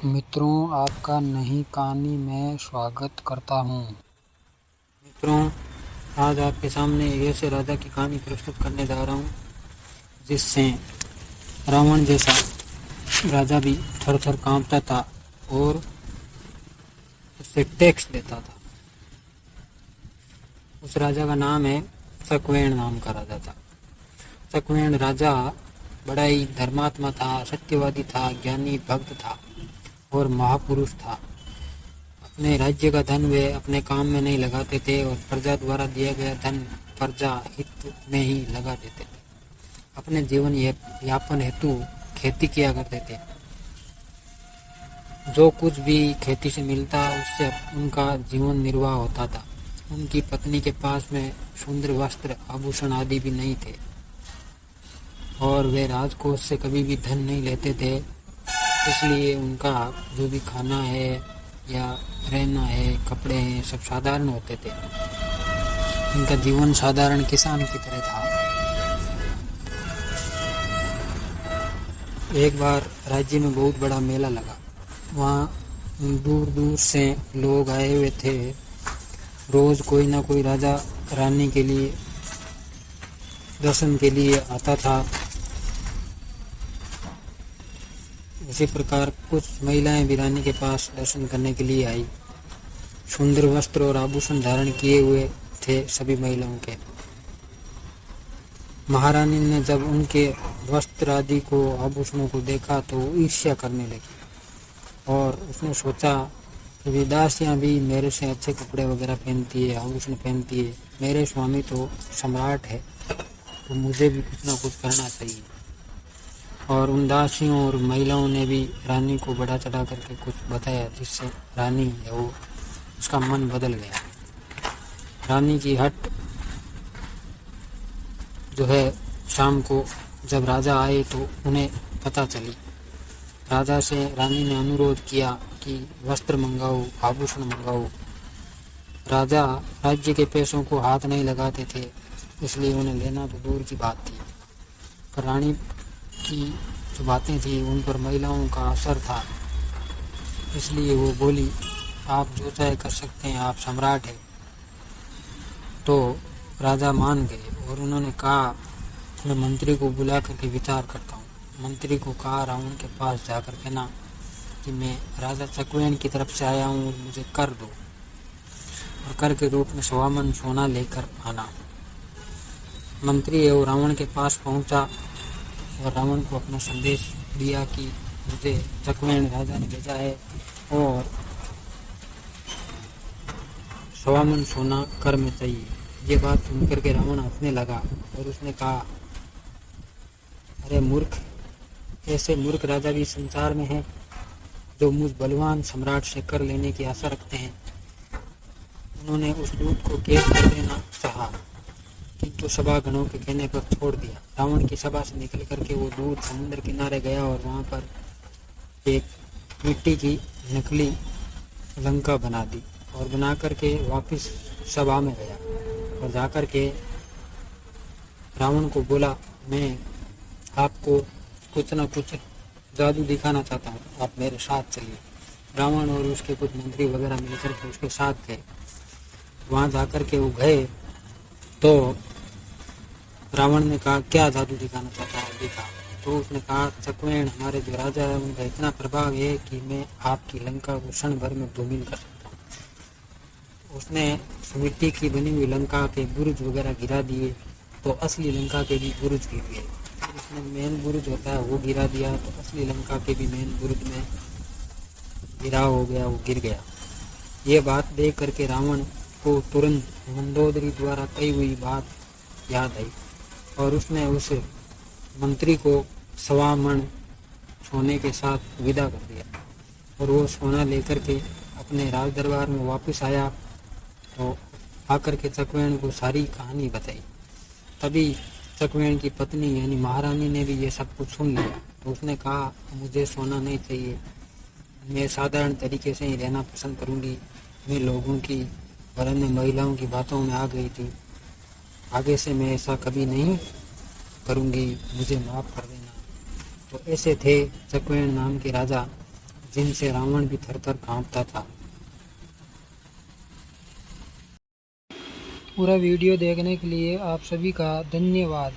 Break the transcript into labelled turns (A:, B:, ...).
A: मित्रों, आपका नई कहानी में स्वागत करता हूँ। मित्रों, आज आपके सामने एक ऐसे राजा की कहानी प्रस्तुत करने जा रहा हूँ जिससे रावण जैसा राजा भी थर थर कांपता था और उससे टैक्स देता था। उस राजा का नाम है शक्वेण नाम का राजा था। शक्वेण राजा बड़ा ही धर्मात्मा था, सत्यवादी था, ज्ञानी भक्त था और महापुरुष था। अपने राज्य का धन वे अपने काम में नहीं लगाते थे और प्रजा द्वारा दिया गया धन प्रजा हित में ही लगा देते थे। अपने जीवन यापन हेतु खेती किया करते थे। जो कुछ भी खेती से मिलता उससे उनका जीवन निर्वाह होता था। उनकी पत्नी के पास में सुंदर वस्त्र, आभूषण आदि भी नहीं थे और वे राजकोष से कभी भी धन नहीं लेते थे। इसलिए उनका जो भी खाना है या रहना है, कपड़े हैं, सब साधारण होते थे। उनका जीवन साधारण किसान की तरह था। एक बार राज्य में बहुत बड़ा मेला लगा। वहाँ दूर दूर से लोग आए हुए थे। रोज कोई ना कोई राजा रानी के लिए दर्शन के लिए आता था। इसी प्रकार कुछ महिलाएं भी रानी के पास दर्शन करने के लिए आई। सुंदर वस्त्र और आभूषण धारण किए हुए थे सभी महिलाओं के। महारानी ने जब उनके वस्त्र आदि को, आभूषणों को देखा तो ईर्ष्या करने लगी और उसने सोचा कि विदासियां भी मेरे से अच्छे कपड़े वगैरह पहनती है, आभूषण पहनती है। मेरे स्वामी तो सम्राट है, तो मुझे भी कुछ ना कुछ करना चाहिए। और उन दासियों और महिलाओं ने भी रानी को बढ़ा चढ़ा करके कुछ बताया जिससे रानी है वो उसका मन बदल गया। रानी की हट जो है शाम को जब राजा आए तो उन्हें पता चली। राजा से रानी ने अनुरोध किया कि वस्त्र मंगाओ, आभूषण मंगाओ। राजा राज्य के पैसों को हाथ नहीं लगाते थे, इसलिए उन्हें लेना तो दूर की बात थी। पर रानी की जो बातें थी उन पर महिलाओं का असर था, इसलिए वो बोली, आप जो चाहे कर सकते हैं, आप सम्राट हैं। तो राजा मान गए और उन्होंने कहा, मैं मंत्री को बुला करके विचार करता हूँ। मंत्री को कहा, रावण के पास जाकर कहना कि मैं राजा शक्वेण की तरफ से आया हूँ और मुझे कर दो, और कर के रूप में 100 मन सोना लेकर आना। मंत्री वो रावण के पास पहुंचा और रावण को अपना संदेश दिया कि मुझे शक्वेण राजा ने भेजा है और 100 मन सोना कर में चाहिए। ये बात सुनकर के रावण हंसने लगा और उसने कहा, अरे मूर्ख, ऐसे मूर्ख राजा भी संसार में हैं जो मुझ बलवान सम्राट से कर लेने की आशा रखते हैं। उन्होंने उस दूत को कैद कर देना चाहा, किंतु सभागणों के कहने पर छोड़ दिया। रावण की सभा से निकल करके वो दूत समुद्र किनारे गया और वहां पर एक मिट्टी की नकली लंका बना दी और बना करके वापस सभा में गया और जाकर के रावण को बोला, मैं आपको कुछ न कुछ जादू दिखाना चाहता हूँ, आप मेरे साथ चलिए। रावण और उसके कुछ मंत्री वगैरह मिलकर के उसके साथ गए। वहां जाकर के वो गए तो रावण ने कहा, क्या जादू दिखाना चाहता है, दिखा। तो उसने कहा, शक्वेण हमारे जो राजा है उनका इतना प्रभाव है कि मैं आपकी लंका को क्षण भर में धूमिल कर सकता हूँ। उसने मिट्टी की बनी हुई लंका के बुर्ज वगैरह गिरा दिए तो असली लंका के भी बुर्ज गिर गए। उसने मेन बुर्ज होता है वो गिरा दिया तो असली लंका के भी मेन बुर्ज में गिराव हो गया, वो गिर गया। ये बात देख करके रावण को तुरंत मंदोदरी द्वारा कही हुई बात याद आई और उसने उस मंत्री को 100 मन सोने के साथ विदा कर दिया और वो सोना लेकर के अपने राज दरबार में वापस आया तो आकर के शक्वेण को सारी कहानी बताई। तभी शक्वेण की पत्नी यानी महारानी ने भी ये सब कुछ सुन लिया। तो उसने कहा, मुझे सोना नहीं चाहिए, मैं साधारण तरीके से ही रहना पसंद करूंगी। मैं लोगों की और अन्य महिलाओं की बातों में आ गई थी, आगे से मैं ऐसा कभी नहीं करूंगी, मुझे माफ़ कर देना। तो ऐसे थे शक्वेण नाम के राजा जिनसे रावण भी थर-थर कांपता था। पूरा वीडियो देखने के लिए आप सभी का धन्यवाद।